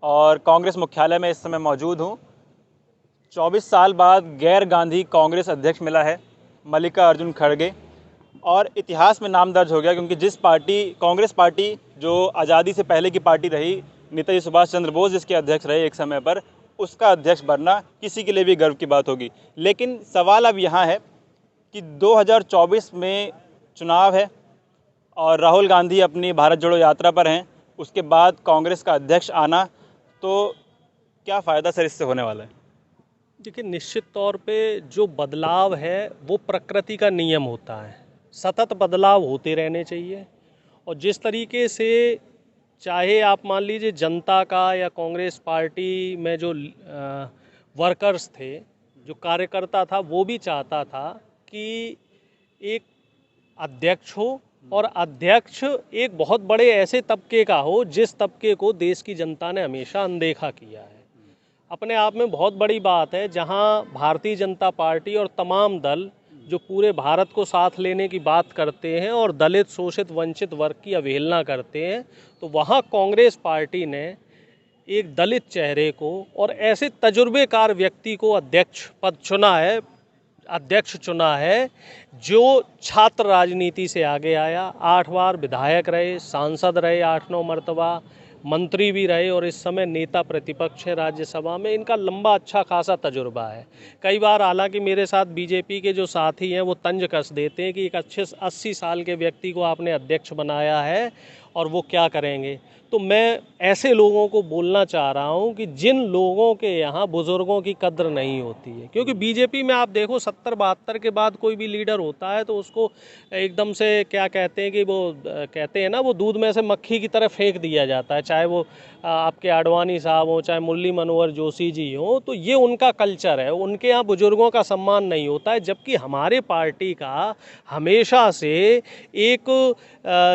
और कांग्रेस मुख्यालय में इस समय मौजूद हूँ। 24 साल बाद गैर गांधी कांग्रेस अध्यक्ष मिला है मल्लिकार्जुन खड़गे, और इतिहास में नाम दर्ज हो गया, क्योंकि कांग्रेस पार्टी जो आज़ादी से पहले की पार्टी रही, नेताजी सुभाष चंद्र बोस जिसके अध्यक्ष रहे एक समय पर, उसका अध्यक्ष बनना किसी के लिए भी गर्व की बात होगी। लेकिन सवाल अब यहाँ है कि 2024 में चुनाव है और राहुल गांधी अपनी भारत जोड़ो यात्रा पर हैं, उसके बाद कांग्रेस का अध्यक्ष आना, तो क्या फ़ायदा सर इससे होने वाला है? देखिए, निश्चित तौर पे जो बदलाव है वो प्रकृति का नियम होता है। सतत बदलाव होते रहने चाहिए। और जिस तरीके से चाहे आप मान लीजिए जनता का या कांग्रेस पार्टी में जो वर्कर्स थे, जो कार्यकर्ता था, वो भी चाहता था कि एक अध्यक्ष हो, और अध्यक्ष एक बहुत बड़े ऐसे तबके का हो जिस तबके को देश की जनता ने हमेशा अनदेखा किया है। अपने आप में बहुत बड़ी बात है, जहां भारतीय जनता पार्टी और तमाम दल जो पूरे भारत को साथ लेने की बात करते हैं और दलित, शोषित, वंचित वर्ग की अवहेलना करते हैं, तो वहां कांग्रेस पार्टी ने एक दलित चेहरे को और ऐसे तजुर्बेकार व्यक्ति को अध्यक्ष चुना है जो छात्र राजनीति से आगे आया, 8 बार विधायक रहे, सांसद रहे 8-9 मर्तबा, मंत्री भी रहे, और इस समय नेता प्रतिपक्ष है राज्यसभा में। इनका लंबा अच्छा खासा तजुर्बा है। कई बार हालांकि मेरे साथ बीजेपी के जो साथी हैं वो तंज कस देते हैं कि एक अच्छे 80 साल के व्यक्ति को आपने अध्यक्ष बनाया है और वो क्या करेंगे। तो मैं ऐसे लोगों को बोलना चाह रहा हूं कि जिन लोगों के यहाँ बुजुर्गों की कद्र नहीं होती है, क्योंकि बीजेपी में आप देखो 70-72 के बाद कोई भी लीडर होता है तो उसको एकदम से क्या कहते हैं कि वो कहते हैं ना, वो दूध में से मक्खी की तरह फेंक दिया जाता है, चाहे वो आपके आडवाणी साहब हो, चाहे मुरली मनोहर जोशी जी हो। तो ये उनका कल्चर है, उनके यहाँ बुजुर्गों का सम्मान नहीं होता है। जबकि हमारे पार्टी का हमेशा से एक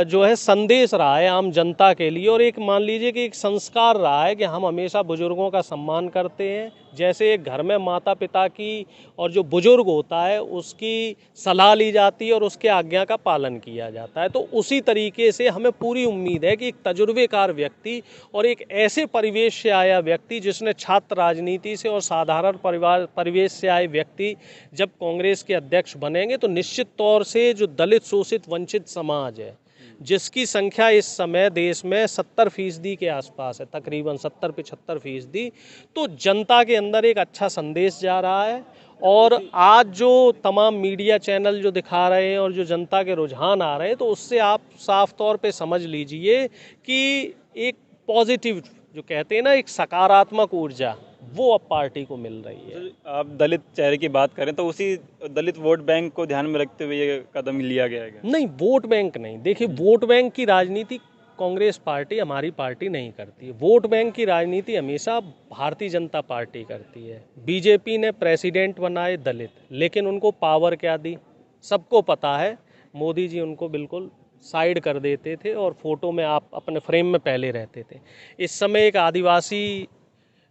जो है संदेश रहा है आम जनता के लिए, और एक मान लीजिए कि एक संस्कार रहा है कि हम हमेशा बुजुर्गों का सम्मान करते हैं। जैसे एक घर में माता पिता की और जो बुजुर्ग होता है उसकी सलाह ली जाती है और उसके आज्ञा का पालन किया जाता है, तो उसी तरीके से हमें पूरी उम्मीद है कि एक तजुर्बेकार व्यक्ति और एक ऐसे परिवेश से आया व्यक्ति, जिसने छात्र राजनीति से और साधारण परिवेश से आए व्यक्ति जब कांग्रेस के अध्यक्ष बनेंगे, तो निश्चित तौर से जो दलित, शोषित, वंचित समाज है, जिसकी संख्या इस समय देश में 70% के आसपास है, तकरीबन 70-75%, तो जनता के अंदर एक अच्छा संदेश जा रहा है। और आज जो तमाम मीडिया चैनल जो दिखा रहे हैं और जो जनता के रुझान आ रहे हैं, तो उससे आप साफ तौर पे समझ लीजिए कि एक पॉजिटिव, जो कहते हैं ना, एक सकारात्मक ऊर्जा, वो अब पार्टी को मिल रही है। आप दलित चेहरे की बात करें तो उसी दलित वोट बैंक को ध्यान में रखते हुए ये कदम लिया गया है? नहीं, वोट बैंक नहीं। देखिए, वोट बैंक की राजनीति कांग्रेस पार्टी, हमारी पार्टी नहीं करती है। वोट बैंक की राजनीति हमेशा भारतीय जनता पार्टी करती है। बीजेपी ने प्रेसिडेंट बनाए दलित, लेकिन उनको पावर क्या दी सबको पता है। मोदी जी उनको बिल्कुल साइड कर देते थे और फोटो में आप अपने फ्रेम में पहले रहते थे। इस समय एक आदिवासी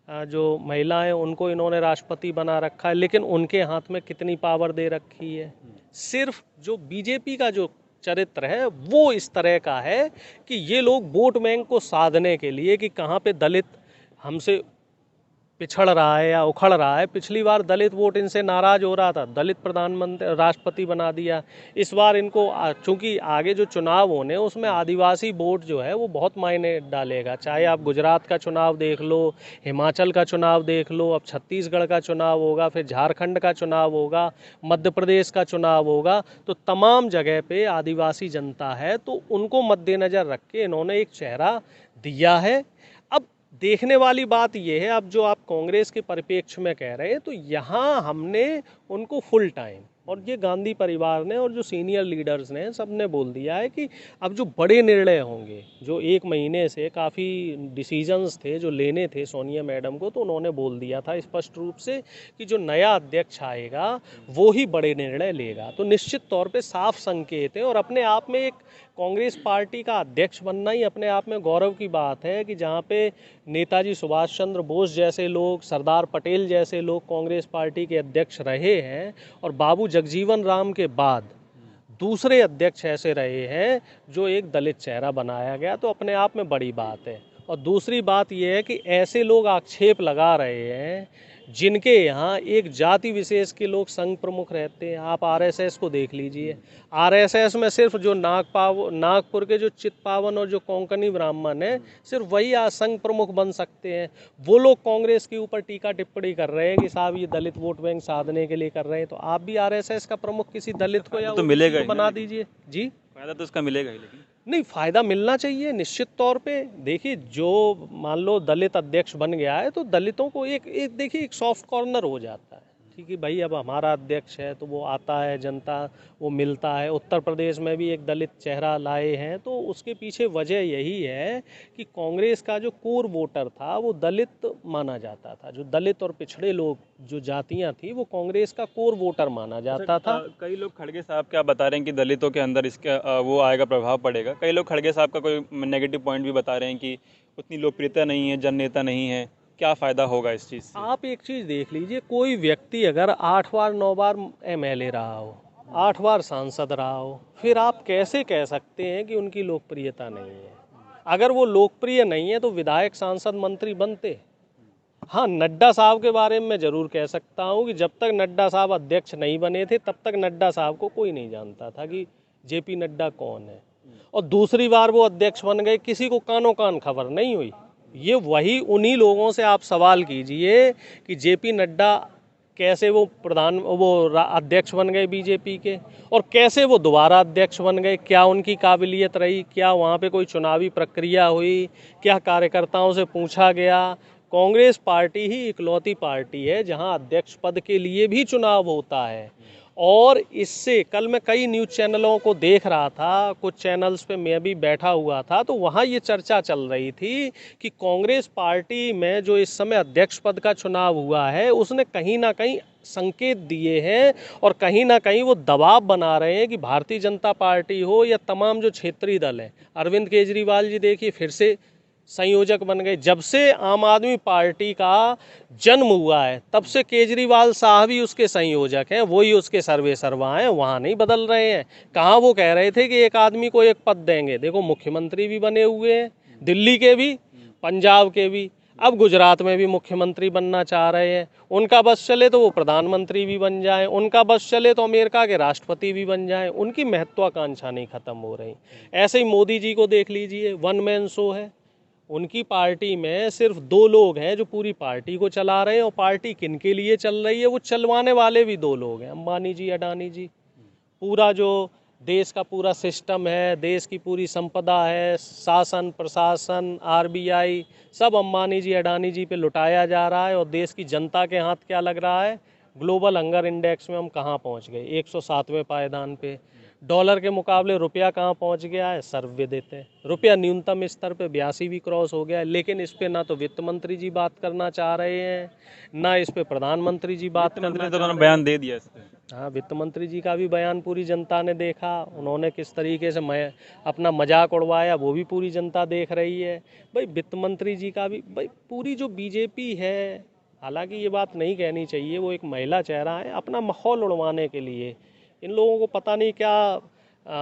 जो महिला है उनको इन्होंने राष्ट्रपति बना रखा है, लेकिन उनके हाथ में कितनी पावर दे रखी है। सिर्फ जो बीजेपी का जो चरित्र है वो इस तरह का है कि ये लोग वोट बैंक को साधने के लिए कि कहाँ पे दलित हमसे पिछड़ रहा है या उखड़ रहा है। पिछली बार दलित वोट इनसे नाराज हो रहा था, दलित प्रधानमंत्री राष्ट्रपति बना दिया। इस बार इनको चूंकि आगे जो चुनाव होने उसमें आदिवासी वोट जो है वो बहुत मायने डालेगा। चाहे आप गुजरात का चुनाव देख लो, हिमाचल का चुनाव देख लो, अब छत्तीसगढ़ का चुनाव होगा, फिर झारखंड का चुनाव होगा, मध्य प्रदेश का चुनाव होगा, तो तमाम जगह पे आदिवासी जनता है, तो उनको मद्देनजर रख के इन्होंने एक चेहरा दिया है। अब देखने वाली बात यह है, अब जो आप कांग्रेस के परिप्रेक्ष्य में कह रहे हैं, तो यहाँ हमने उनको फुल टाइम, और ये गांधी परिवार ने और जो सीनियर लीडर्स ने सबने बोल दिया है कि अब जो बड़े निर्णय होंगे, जो 1 महीने से काफ़ी डिसीजंस थे जो लेने थे सोनिया मैडम को, तो उन्होंने बोल दिया था स्पष्ट रूप से कि जो नया अध्यक्ष आएगा वो ही बड़े निर्णय लेगा। तो निश्चित तौर पे साफ संकेत है, और अपने आप में एक कांग्रेस पार्टी का अध्यक्ष बनना ही अपने आप में गौरव की बात है कि जहाँ पे नेताजी सुभाष चंद्र बोस जैसे लोग, सरदार पटेल जैसे लोग कांग्रेस पार्टी के अध्यक्ष रहे हैं, और बाबू जगजीवन राम के बाद दूसरे अध्यक्ष ऐसे रहे हैं जो एक दलित चेहरा बनाया गया, तो अपने आप में बड़ी बात है। और दूसरी बात यह है कि ऐसे लोग आक्षेप लगा रहे हैं जिनके यहाँ एक जाति विशेष के लोग संघ प्रमुख रहते हैं। आप आरएसएस को देख लीजिए, आरएसएस में सिर्फ जो नागपुर के जो चित्पावन और जो कोंकणी ब्राह्मण हैं, सिर्फ वही आज संघ प्रमुख बन सकते हैं। वो लोग कांग्रेस के ऊपर टीका टिप्पणी कर रहे हैं कि साहब ये दलित वोट बैंक साधने के लिए कर रहे हैं, तो आप भी आरएसएस का प्रमुख किसी दलित को या तो मिलेगा OBC ही को ना, बना दीजिए जी। फायदा तो उसका मिलेगा ही, लेकिन नहीं, फायदा मिलना चाहिए निश्चित तौर पे। देखिए, जो मान लो दलित अध्यक्ष बन गया है तो दलितों को एक देखिए एक सॉफ्ट कॉर्नर हो जाता है कि भाई अब हमारा अध्यक्ष है तो वो आता है, जनता वो मिलता है। उत्तर प्रदेश में भी एक दलित चेहरा लाए हैं, तो उसके पीछे वजह यही है कि कांग्रेस का जो कोर वोटर था वो दलित माना जाता था। जो दलित और पिछड़े लोग, जो जातियां थी, वो कांग्रेस का कोर वोटर माना जाता था। कई लोग खड़गे साहब क्या बता रहे हैं कि दलितों के अंदर इसका वो आएगा, प्रभाव पड़ेगा। कई लोग खड़गे साहब का कोई नेगेटिव पॉइंट भी बता रहे हैं कि उतनी लोकप्रियता नहीं है, जन नेता नहीं है, क्या फ़ायदा होगा इस चीज़ से? आप एक चीज़ देख लीजिए, कोई व्यक्ति अगर 8 बार 9 बार MLA रहा हो, 8 बार सांसद रहा हो, फिर आप कैसे कह सकते हैं कि उनकी लोकप्रियता नहीं है? अगर वो लोकप्रिय नहीं है तो विधायक, सांसद, मंत्री बनते। हाँ, नड्डा साहब के बारे में मैं ज़रूर कह सकता हूँ कि जब तक नड्डा साहब अध्यक्ष नहीं बने थे तब तक नड्डा साहब को कोई नहीं जानता था कि JP नड्डा कौन है। और दूसरी बार वो अध्यक्ष बन गए, किसी को कानों कान खबर नहीं हुई। ये वही उन्हीं लोगों से आप सवाल कीजिए कि JP नड्डा कैसे वो अध्यक्ष बन गए बीजेपी के, और कैसे वो दोबारा अध्यक्ष बन गए। क्या उनकी काबिलियत रही? क्या वहाँ पे कोई चुनावी प्रक्रिया हुई? क्या कार्यकर्ताओं से पूछा गया? कांग्रेस पार्टी ही इकलौती पार्टी है जहाँ अध्यक्ष पद के लिए भी चुनाव होता है। और इससे कल मैं कई न्यूज़ चैनलों को देख रहा था, कुछ चैनल्स पे मैं भी बैठा हुआ था, तो वहाँ ये चर्चा चल रही थी कि कांग्रेस पार्टी में जो इस समय अध्यक्ष पद का चुनाव हुआ है उसने कहीं ना कहीं संकेत दिए हैं और कहीं ना कहीं वो दबाव बना रहे हैं कि भारतीय जनता पार्टी हो या तमाम जो क्षेत्रीय दल हैं। अरविंद केजरीवाल जी देखिए फिर से संयोजक बन गए। जब से आम आदमी पार्टी का जन्म हुआ है तब से केजरीवाल साहब ही उसके संयोजक हैं, वही उसके सर्वे सर्वा हैं, वहाँ नहीं बदल रहे हैं। कहाँ वो कह रहे थे कि एक आदमी को एक पद देंगे, देखो मुख्यमंत्री भी बने हुए हैं, दिल्ली के भी, पंजाब के भी, अब गुजरात में भी मुख्यमंत्री बनना चाह रहे हैं। उनका बस चले तो वो प्रधानमंत्री भी बन जाएं, उनका बस चले तो अमेरिका के राष्ट्रपति भी बन जाएं। उनकी महत्वाकांक्षा नहीं खत्म हो रही। ऐसे ही मोदी जी को देख लीजिए, वन मैन शो है। उनकी पार्टी में सिर्फ 2 लोग हैं जो पूरी पार्टी को चला रहे हैं, और पार्टी किन के लिए चल रही है वो चलवाने वाले भी 2 लोग हैं, अंबानी जी, अडानी जी। पूरा जो देश का पूरा सिस्टम है, देश की पूरी संपदा है, शासन, प्रशासन, RBI, सब अंबानी जी, अडानी जी पे लुटाया जा रहा है। और देश की जनता के हाथ क्या लग रहा है? ग्लोबल हंगर इंडेक्स में हम कहाँ पहुँच गए? 107वें पायदान पे। डॉलर के मुकाबले रुपया कहाँ पहुँच गया है? सर्वे देते हैं, रुपया न्यूनतम स्तर पे 82 भी क्रॉस हो गया है। लेकिन इस पे ना तो वित्त मंत्री जी बात करना चाह रहे हैं, ना इस पे प्रधानमंत्री जी बात करना चाह रहे हैं। बयान दे दिया इस पे। हाँ, वित्त मंत्री जी का भी बयान पूरी जनता ने देखा। उन्होंने किस तरीके से अपना मजाक उड़वाया वो भी पूरी जनता देख रही है। भाई वित्त मंत्री जी का भी, भाई पूरी जो बीजेपी है, हालांकि ये बात नहीं कहनी चाहिए, वो एक महिला चेहरा है, अपना माहौल उड़वाने के लिए इन लोगों को पता नहीं क्या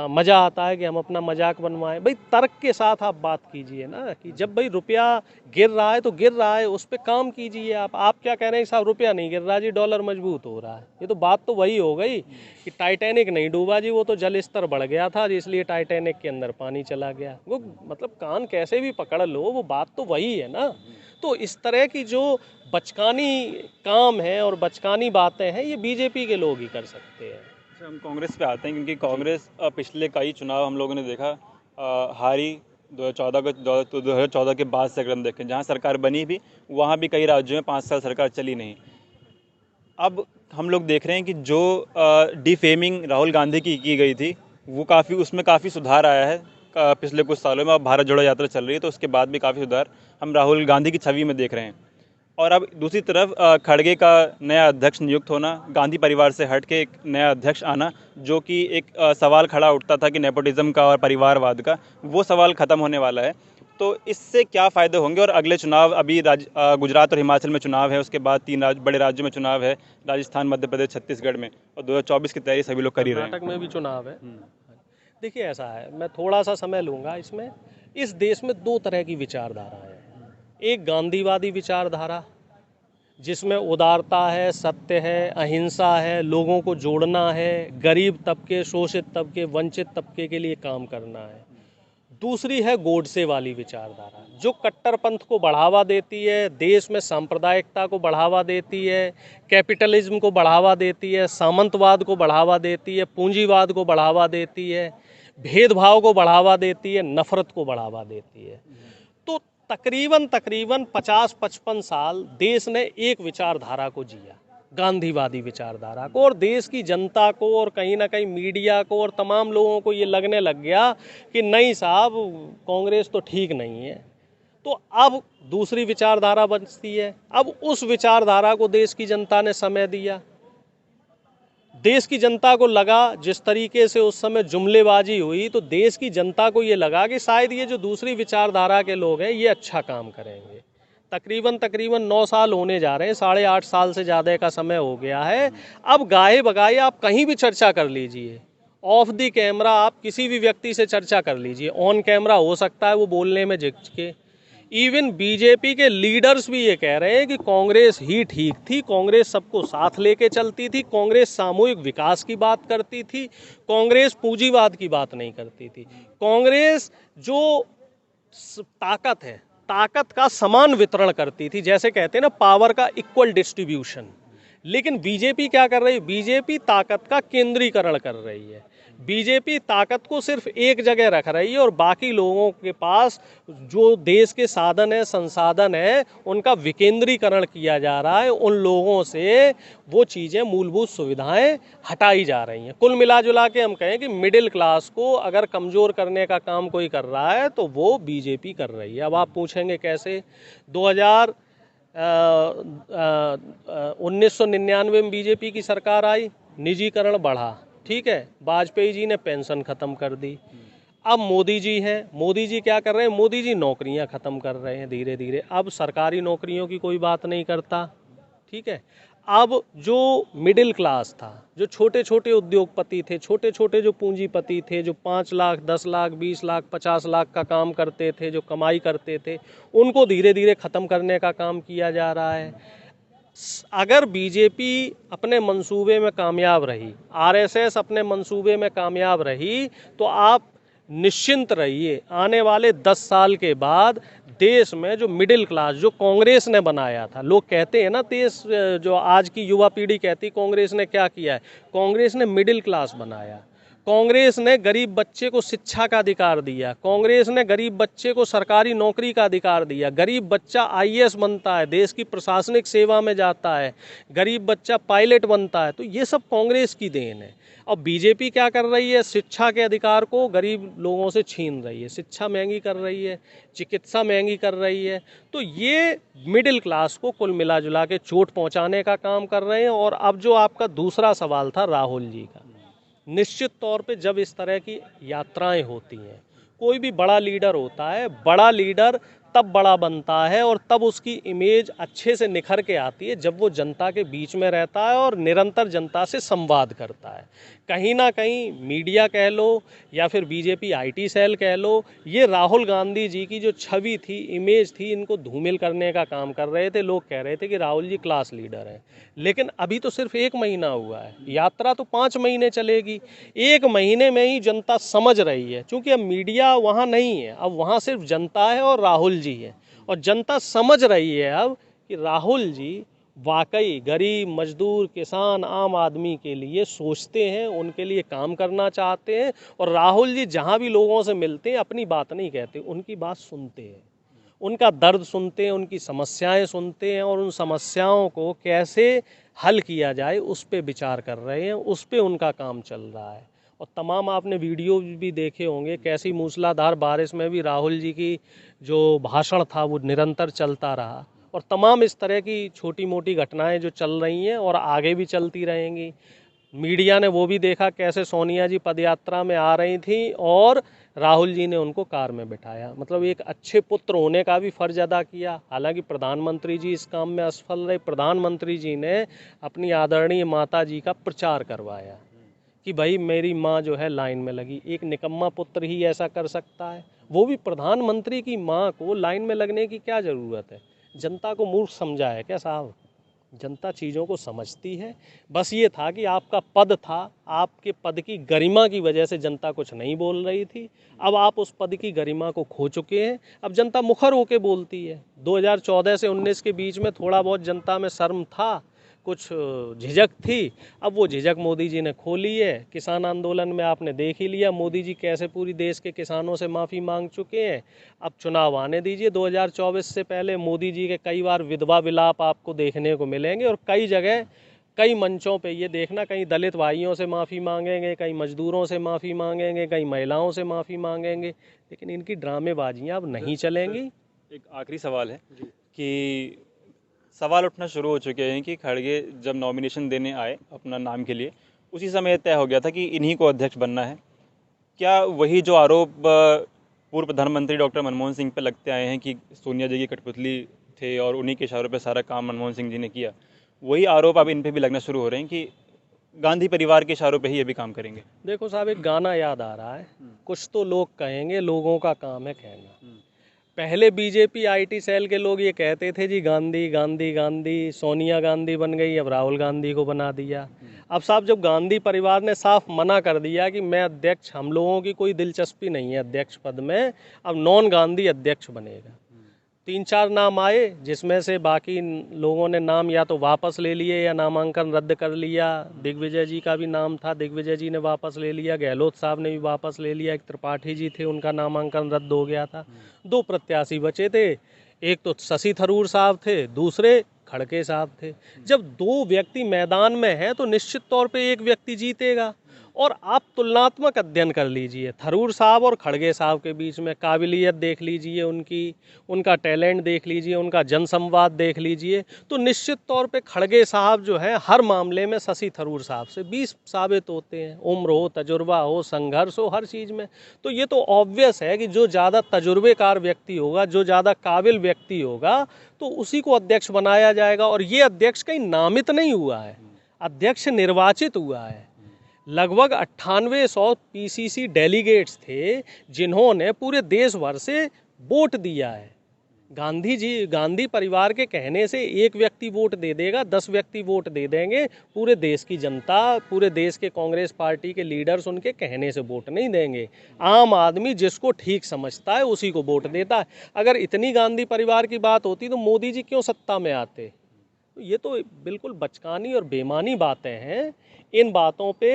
मज़ा आता है कि हम अपना मजाक बनवाएं। भाई तर्क के साथ आप बात कीजिए ना, कि जब भाई रुपया गिर रहा है तो गिर रहा है, उस पर काम कीजिए। आप क्या कह रहे हैं साहब, रुपया नहीं गिर रहा जी, डॉलर मजबूत हो रहा है। ये तो बात तो वही हो गई कि टाइटैनिक नहीं डूबा जी, वो तो जल स्तर बढ़ गया था इसलिए टाइटैनिक के अंदर पानी चला गया। वो मतलब कान कैसे भी पकड़ लो, वो बात तो वही है ना। तो इस तरह की जो बचकानी काम है और बचकानी बातें हैं, ये बीजेपी के लोग ही कर सकते हैं। हम कांग्रेस पे आते हैं, क्योंकि कांग्रेस पिछले कई चुनाव हम लोगों ने देखा हारी 2014 के बाद से। अगर हम देखें, जहां सरकार बनी भी वहां भी कई राज्यों में 5 साल सरकार चली नहीं। अब हम लोग देख रहे हैं कि जो डिफेमिंग राहुल गांधी की गई थी, वो उसमें काफ़ी सुधार आया है पिछले कुछ सालों में। अब भारत जोड़ो यात्रा चल रही है तो उसके बाद भी काफ़ी सुधार हम राहुल गांधी की छवि में देख रहे हैं। और अब दूसरी तरफ खड़गे का नया अध्यक्ष नियुक्त होना, गांधी परिवार से हट के एक नया अध्यक्ष आना, जो कि एक सवाल खड़ा उठता था कि नेपोटिज्म का और परिवारवाद का, वो सवाल ख़त्म होने वाला है। तो इससे क्या फ़ायदे होंगे? और अगले चुनाव, अभी गुजरात और हिमाचल में चुनाव है, उसके बाद 3 बड़े राज्यों में चुनाव है, राजस्थान, मध्य प्रदेश, छत्तीसगढ़ में, और 2024 की तैयारी सभी लोग कर ही रहे हैं। कर्नाटक में भी चुनाव है। देखिए ऐसा है, मैं थोड़ा सा समय लूँगा इसमें। इस देश में 2 तरह की विचारधारा है। एक गांधीवादी विचारधारा जिसमें उदारता है, सत्य है, अहिंसा है, लोगों को जोड़ना है, गरीब तबके, शोषित तबके, वंचित तबके के लिए काम करना है। दूसरी है गोडसे वाली विचारधारा जो कट्टरपंथ को बढ़ावा देती है, देश में सांप्रदायिकता को बढ़ावा देती है, कैपिटलिज्म को बढ़ावा देती है, सामंतवाद को बढ़ावा देती है, पूंजीवाद को बढ़ावा देती है, भेदभाव को बढ़ावा देती है, नफरत को बढ़ावा देती है। तो तकरीबन 50-55 साल देश ने एक विचारधारा को जिया, गांधीवादी विचारधारा को, और देश की जनता को और कहीं ना कहीं मीडिया को और तमाम लोगों को ये लगने लग गया कि नहीं साहब कांग्रेस तो ठीक नहीं है। तो अब दूसरी विचारधारा बचती है। अब उस विचारधारा को देश की जनता ने समय दिया। देश की जनता को लगा, जिस तरीके से उस समय जुमलेबाजी हुई, तो देश की जनता को ये लगा कि शायद ये जो दूसरी विचारधारा के लोग हैं ये अच्छा काम करेंगे। तकरीबन 9 साल होने जा रहे हैं, 8.5 साल से ज़्यादा का समय हो गया है। अब गाहे बगाए आप कहीं भी चर्चा कर लीजिए, ऑफ द कैमरा आप किसी भी व्यक्ति से चर्चा कर लीजिए, ऑन कैमरा हो सकता है वो बोलने में झिझके। इवन बीजेपी के लीडर्स भी ये कह रहे हैं कि कांग्रेस ही ठीक थी, कांग्रेस सबको साथ लेके चलती थी, कांग्रेस सामूहिक विकास की बात करती थी, कांग्रेस पूंजीवाद की बात नहीं करती थी, कांग्रेस जो ताकत है ताकत का समान वितरण करती थी, जैसे कहते हैं ना पावर का इक्वल डिस्ट्रीब्यूशन। लेकिन बीजेपी क्या कर रही है? बीजेपी ताकत का केंद्रीकरण कर रही है। बीजेपी ताकत को सिर्फ एक जगह रख रही है और बाकी लोगों के पास जो देश के साधन है, संसाधन है, उनका विकेंद्रीकरण किया जा रहा है। उन लोगों से वो चीज़ें, मूलभूत सुविधाएं हटाई जा रही हैं। कुल मिला जुला के हम कहें कि मिडिल क्लास को अगर कमज़ोर करने का काम कोई कर रहा है तो वो बीजेपी कर रही है। अब आप पूछेंगे कैसे? 1999 में बीजेपी की सरकार आई, निजीकरण बढ़ा, ठीक है, वाजपेयी जी ने पेंशन खत्म कर दी। अब मोदी जी हैं, मोदी जी क्या कर रहे हैं? मोदी जी नौकरियां खत्म कर रहे हैं धीरे धीरे। अब सरकारी नौकरियों की कोई बात नहीं करता, ठीक है। अब जो मिडिल क्लास था, जो छोटे छोटे उद्योगपति थे, छोटे छोटे जो पूंजीपति थे, जो 5 लाख, 10 लाख, 20 लाख, 50 लाख का काम करते थे, जो कमाई करते थे, उनको धीरे धीरे खत्म करने का काम किया जा रहा है। अगर बीजेपी अपने मंसूबे में कामयाब रही, आरएसएस अपने मंसूबे में कामयाब रही, तो आप निश्चिंत रहिए, आने वाले 10 साल के बाद देश में जो मिडिल क्लास जो कांग्रेस ने बनाया था, लोग कहते हैं ना, देश जो आज की युवा पीढ़ी कहती कांग्रेस ने क्या किया है, कांग्रेस ने मिडिल क्लास बनाया। कांग्रेस ने गरीब बच्चे को शिक्षा का अधिकार दिया, कांग्रेस ने गरीब बच्चे को सरकारी नौकरी का अधिकार दिया, गरीब बच्चा आईएएस बनता है, देश की प्रशासनिक सेवा में जाता है, गरीब बच्चा पायलट बनता है। तो ये सब कांग्रेस की देन है। अब बीजेपी क्या कर रही है? शिक्षा के अधिकार को गरीब लोगों से छीन रही है, शिक्षा महंगी कर रही है, चिकित्सा महंगी कर रही है। तो ये मिडिल क्लास को कुल मिला जुला के चोट पहुंचाने का काम कर रहे हैं। और अब जो आपका दूसरा सवाल था राहुल जी का, निश्चित तौर पे जब इस तरह की यात्राएं होती हैं, कोई भी बड़ा लीडर होता है, बड़ा लीडर तब बड़ा बनता है और तब उसकी इमेज अच्छे से निखर के आती है जब वो जनता के बीच में रहता है और निरंतर जनता से संवाद करता है। कहीं ना कहीं मीडिया कह लो या फिर बीजेपी आईटी सेल कह लो, ये राहुल गांधी जी की जो छवि थी, इमेज थी, इनको धूमिल करने का काम कर रहे थे। लोग कह रहे थे कि राहुल जी क्लास लीडर हैं, लेकिन अभी तो सिर्फ 1 महीना हुआ है, यात्रा तो 5 महीने चलेगी। 1 महीने में ही जनता समझ रही है, क्योंकि अब मीडिया वहाँ नहीं है, अब वहाँ सिर्फ जनता है और राहुल जी है। और जनता समझ रही है अब कि राहुल जी वाकई गरीब, मजदूर, किसान, आम आदमी के लिए सोचते हैं, उनके लिए काम करना चाहते हैं। और राहुल जी जहाँ भी लोगों से मिलते हैं अपनी बात नहीं कहते, उनकी बात सुनते हैं, उनका दर्द सुनते हैं, उनकी समस्याएं सुनते हैं और उन समस्याओं को कैसे हल किया जाए उस पर विचार कर रहे हैं, उस पर उनका काम चल रहा है। और तमाम आपने वीडियो भी देखे होंगे, कैसी मूसलाधार बारिश में भी राहुल जी की जो भाषण था वो निरंतर चलता रहा। और तमाम इस तरह की छोटी मोटी घटनाएं जो चल रही हैं और आगे भी चलती रहेंगी। मीडिया ने वो भी देखा कैसे सोनिया जी पदयात्रा में आ रही थी और राहुल जी ने उनको कार में बिठाया। मतलब एक अच्छे पुत्र होने का भी फर्ज अदा किया। हालांकि प्रधानमंत्री जी इस काम में असफल रहे। प्रधानमंत्री जी ने अपनी आदरणीय माता जी का प्रचार करवाया कि भाई मेरी माँ जो है लाइन में लगी। एक निकम्मा पुत्र ही ऐसा कर सकता है। वो भी प्रधानमंत्री की माँ को लाइन में लगने की क्या ज़रूरत है? जनता को मूर्ख समझा है क्या साहब? जनता चीज़ों को समझती है। बस ये था कि आपका पद था, आपके पद की गरिमा की वजह से जनता कुछ नहीं बोल रही थी। अब आप उस पद की गरिमा को खो चुके हैं, अब जनता मुखर होके बोलती है। 2014 से 19 के बीच में थोड़ा बहुत जनता में शर्म था, कुछ झिझक थी, अब वो झिझक मोदी जी ने खो ली है। किसान आंदोलन में आपने देख ही लिया मोदी जी कैसे पूरी देश के किसानों से माफ़ी मांग चुके हैं। अब चुनाव आने दीजिए, 2024 से पहले मोदी जी के कई बार विधवा विलाप आपको देखने को मिलेंगे, और कई जगह कई मंचों पे ये देखना, कहीं दलित भाइयों से माफ़ी मांगेंगे, कहीं मजदूरों से माफ़ी मांगेंगे, कहीं महिलाओं से माफ़ी मांगेंगे, लेकिन इनकी ड्रामेबाजियाँ अब नहीं चलेंगी। एक आखिरी सवाल है कि सवाल उठना शुरू हो चुके हैं कि खड़गे जब नॉमिनेशन देने आए अपना नाम के लिए, उसी समय तय हो गया था कि इन्हीं को अध्यक्ष बनना है। क्या वही जो आरोप पूर्व प्रधानमंत्री डॉक्टर मनमोहन सिंह पे लगते आए हैं कि सोनिया जी की कठपुतली थे और उन्हीं के इशारों पे सारा काम मनमोहन सिंह जी ने किया, वही आरोप अब इन पे भी लगना शुरू हो रहे हैं कि गांधी परिवार के इशारों पे ही ये भी काम करेंगे? देखो साहब, एक गाना याद आ रहा है, कुछ तो लोग कहेंगे, लोगों का काम है कहना। पहले बीजेपी आईटी सेल के लोग ये कहते थे जी गांधी गांधी गांधी, सोनिया गांधी बन गई, अब राहुल गांधी को बना दिया। अब साहब जब गांधी परिवार ने साफ मना कर दिया कि मैं अध्यक्ष, हम लोगों की कोई दिलचस्पी नहीं है अध्यक्ष पद में, अब नॉन गांधी अध्यक्ष बनेगा। 3-4 नाम आए, जिसमें से बाकी लोगों ने नाम या तो वापस ले लिए या नामांकन रद्द कर लिया। दिग्विजय जी का भी नाम था, दिग्विजय जी ने वापस ले लिया, गहलोत साहब ने भी वापस ले लिया, एक त्रिपाठी जी थे उनका नामांकन रद्द हो गया था। 2 प्रत्याशी बचे थे, एक तो शशि थरूर साहब थे, दूसरे खड़गे साहब थे। जब 2 व्यक्ति मैदान में हैं तो निश्चित तौर पे एक व्यक्ति जीतेगा। और आप तुलनात्मक अध्ययन कर लीजिए, थरूर साहब और खड़गे साहब के बीच में काबिलियत देख लीजिए उनकी, उनका टैलेंट देख लीजिए, उनका जनसंवाद देख लीजिए, तो निश्चित तौर पे खड़गे साहब जो है हर मामले में शशि थरूर साहब से 20 साबित होते हैं। उम्र हो, तजुर्बा हो, संघर्ष हो, हर चीज़ में। तो ये तो ऑब्वियस है कि जो ज़्यादा तजुर्बेकार व्यक्ति होगा, जो ज़्यादा काबिल व्यक्ति होगा, तो उसी को अध्यक्ष बनाया जाएगा। और ये अध्यक्ष कहीं नामित नहीं हुआ है, अध्यक्ष निर्वाचित हुआ है। लगभग 9800 पीसीसी डेलीगेट्स थे जिन्होंने पूरे देश भर से वोट दिया है। गांधी परिवार के कहने से एक व्यक्ति वोट दे देगा, 10 व्यक्ति वोट दे देंगे, पूरे देश की जनता, पूरे देश के कांग्रेस पार्टी के लीडर्स उनके कहने से वोट नहीं देंगे। आम आदमी जिसको ठीक समझता है उसी को वोट देता है। अगर इतनी गांधी परिवार की बात होती तो मोदी जी क्यों सत्ता में आते? ये तो बिल्कुल बचकानी और बेमानी बातें हैं। इन बातों पे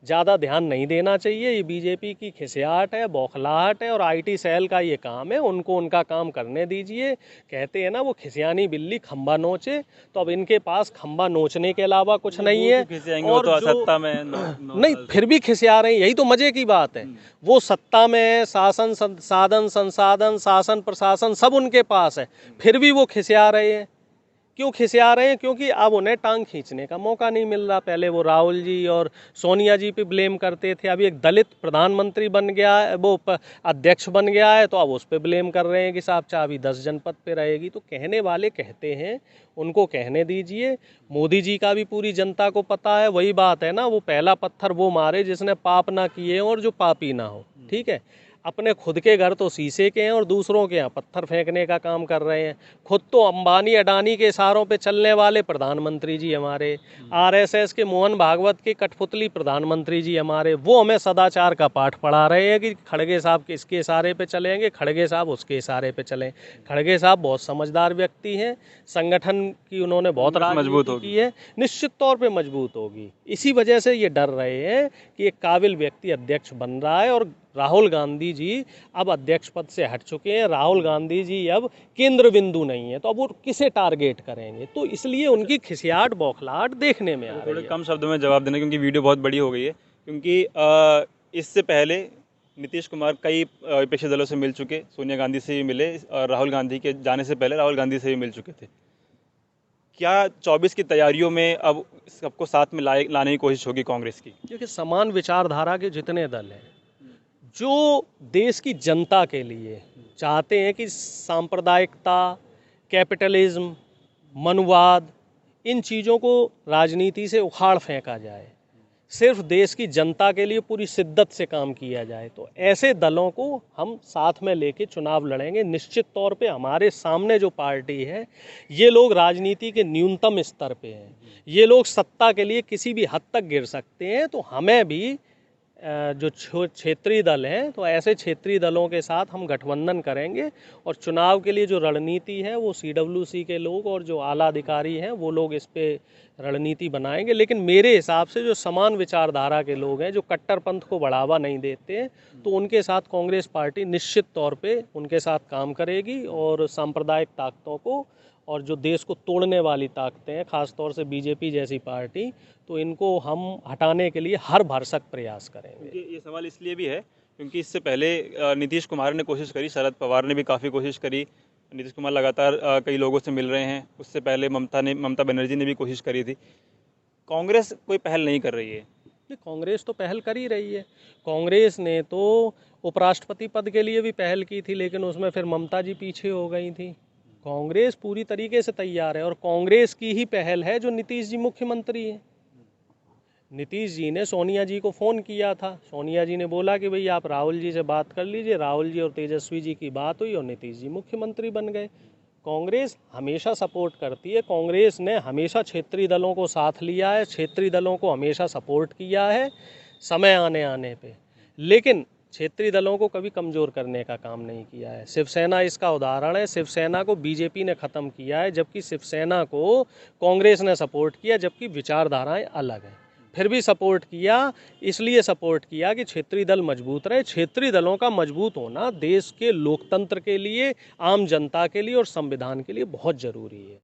ज़्यादा ध्यान नहीं देना चाहिए। ये बीजेपी की खिसियाहट है, बौखलाहट है, और आईटी सेल का ये काम है, उनको उनका काम करने दीजिए। कहते हैं ना, वो खिसियानी बिल्ली खंबा नोचे, तो अब इनके पास खंबा नोचने के अलावा कुछ नहीं है। और तो सत्ता में नहीं, फिर भी खिसिया रहे हैं, यही तो मजे की बात है। वो सत्ता में है, शासन साधन संसाधन, शासन प्रशासन सब उनके पास है, फिर भी वो खिसिया रहे हैं। क्यों खिसिया रहे हैं? क्योंकि अब उन्हें टांग खींचने का मौका नहीं मिल रहा। पहले वो राहुल जी और सोनिया जी पे ब्लेम करते थे, अभी एक दलित प्रधानमंत्री बन गया है, वो अध्यक्ष बन गया है, तो अब उस पर ब्लेम कर रहे हैं कि साहब चाबी 10 जनपद पे रहेगी। तो कहने वाले कहते हैं, उनको कहने दीजिए। मोदी जी का भी पूरी जनता को पता है, वही बात है ना, वो पहला पत्थर वो मारे जिसने पाप ना किए और जो पापी ना हो। ठीक है, अपने खुद के घर तो शीशे के हैं और दूसरों के यहाँ पत्थर फेंकने का काम कर रहे हैं। खुद तो अंबानी अडानी के इशारों पे चलने वाले प्रधानमंत्री जी हमारे, आरएसएस के मोहन भागवत के कठपुतली प्रधानमंत्री जी हमारे, वो हमें सदाचार का पाठ पढ़ा रहे हैं कि खड़गे साहब किसके इशारे पे चलेंगे, खड़गे साहब उसके इशारे पे चलें। खड़गे साहब बहुत समझदार व्यक्ति हैं, संगठन की उन्होंने बहुत मजबूत राजनीति की है, निश्चित तौर पे मजबूत होगी। इसी वजह से ये डर रहे हैं कि एक काबिल व्यक्ति अध्यक्ष बन रहा है। और राहुल गांधी जी अब अध्यक्ष पद से हट चुके हैं, राहुल गांधी जी अब केंद्र बिंदु नहीं है, तो अब वो किसे टारगेट करेंगे? तो इसलिए उनकी खिसियाहट बौखलाहट देखने में आ रही है। थोड़े कम शब्दों में जवाब देना, क्योंकि वीडियो बहुत बड़ी हो गई है। क्योंकि इससे पहले नीतीश कुमार कई विपक्षी दलों से मिल चुके, सोनिया गांधी से भी मिले, और राहुल गांधी के जाने से पहले राहुल गांधी से भी मिल चुके थे। क्या 24 की तैयारियों में अब सबको साथ में लाने की कोशिश होगी कांग्रेस की? क्योंकि समान विचारधारा के जितने दल हैं, जो देश की जनता के लिए चाहते हैं कि सांप्रदायिकता, कैपिटलिज्म, मनुवाद, इन चीज़ों को राजनीति से उखाड़ फेंका जाए, सिर्फ देश की जनता के लिए पूरी शिद्दत से काम किया जाए। तो ऐसे दलों को हम साथ में लेके चुनाव लड़ेंगे। निश्चित तौर पे हमारे सामने जो पार्टी है, ये लोग राजनीति के न्यूनतम स्तर पे हैं, ये लोग सत्ता के लिए किसी भी हद तक गिर सकते हैं। तो हमें भी जो क्षेत्रीय दल हैं, तो ऐसे क्षेत्रीय दलों के साथ हम गठबंधन करेंगे और चुनाव के लिए जो रणनीति है वो CWC के लोग और जो आला अधिकारी हैं वो लोग इस पे रणनीति बनाएंगे। लेकिन मेरे हिसाब से जो समान विचारधारा के लोग हैं, जो कट्टरपंथ को बढ़ावा नहीं देते हैं, तो उनके साथ कांग्रेस पार्टी निश्चित तौर पे उनके साथ काम करेगी और सांप्रदायिक ताकतों को और जो देश को तोड़ने वाली ताकतें हैं, खासतौर से बीजेपी जैसी पार्टी, तो इनको हम हटाने के लिए हर भरसक प्रयास करेंगे। ये सवाल इसलिए भी है क्योंकि इससे पहले नीतीश कुमार ने कोशिश करी, शरद पवार ने भी काफ़ी कोशिश करी, नीतीश कुमार लगातार कई लोगों से मिल रहे हैं, उससे पहले ममता बनर्जी ने भी कोशिश करी थी। कांग्रेस कोई पहल नहीं कर रही है। कांग्रेस तो पहल कर ही रही है। कांग्रेस ने तो उपराष्ट्रपति पद के लिए भी पहल की थी, लेकिन उसमें फिर ममता जी पीछे हो गई थी। कांग्रेस पूरी तरीके से तैयार है और कांग्रेस की ही पहल है जो नीतीश जी मुख्यमंत्री हैं। नीतीश जी ने सोनिया जी को फ़ोन किया था, सोनिया जी ने बोला कि भाई आप राहुल जी से बात कर लीजिए, राहुल जी और तेजस्वी जी की बात हुई और नीतीश जी मुख्यमंत्री बन गए। कांग्रेस हमेशा सपोर्ट करती है, कांग्रेस ने हमेशा क्षेत्रीय दलों को साथ लिया है, क्षेत्रीय दलों को हमेशा सपोर्ट किया है समय आने पे, लेकिन क्षेत्रीय दलों को कभी कमज़ोर करने का काम नहीं किया है। शिवसेना इसका उदाहरण है। शिवसेना को बीजेपी ने ख़त्म किया है, जबकि शिवसेना को कांग्रेस ने सपोर्ट किया, जबकि विचारधाराएं अलग हैं। फिर भी सपोर्ट किया, इसलिए सपोर्ट किया कि क्षेत्रीय दल मजबूत रहे। क्षेत्रीय दलों का मजबूत होना देश के लोकतंत्र के लिए, आम जनता के लिए और संविधान के लिए बहुत ज़रूरी है।